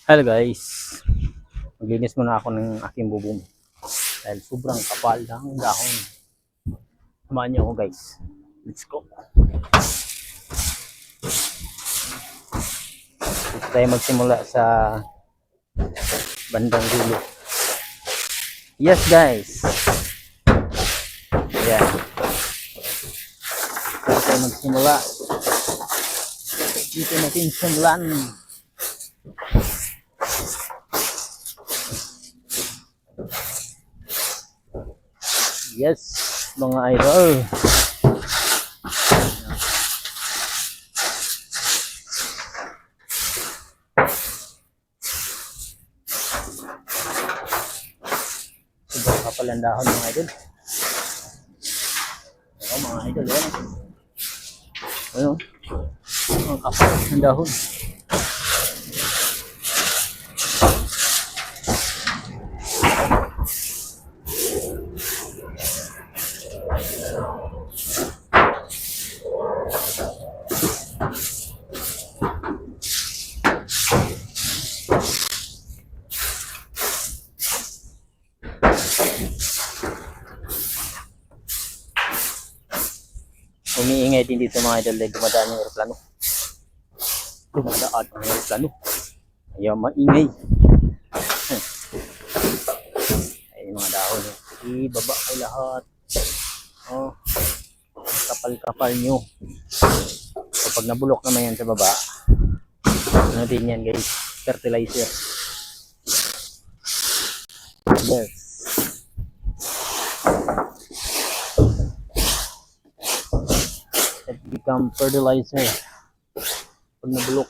Hello guys, maglinis muna ako ng aking bubong dahil sobrang kapal ng dahon. Samahan niyo ako guys, let's go. Dito tayo magsimula sa bandang dulo. Yes guys, yeah, dito tayo magsimula. Dito natin simulan. Yes, mga idol. Sobrang kapal ang dahon mga idol. Oo mga idol, yan. Ano? Ang kapal ng dahon. Umiingay din dito mga idol dahil dumadaan yung aeroplano. Dumadaan ang aeroplano. Ayaw maingay. Ay mga dahon. Ibaba kay lahat. Oh, kapal-kapal nyo. So pag nabulok naman yan sa baba, ano din yan guys? Fertilizer. Yes. It become fertilizer pag nabulok.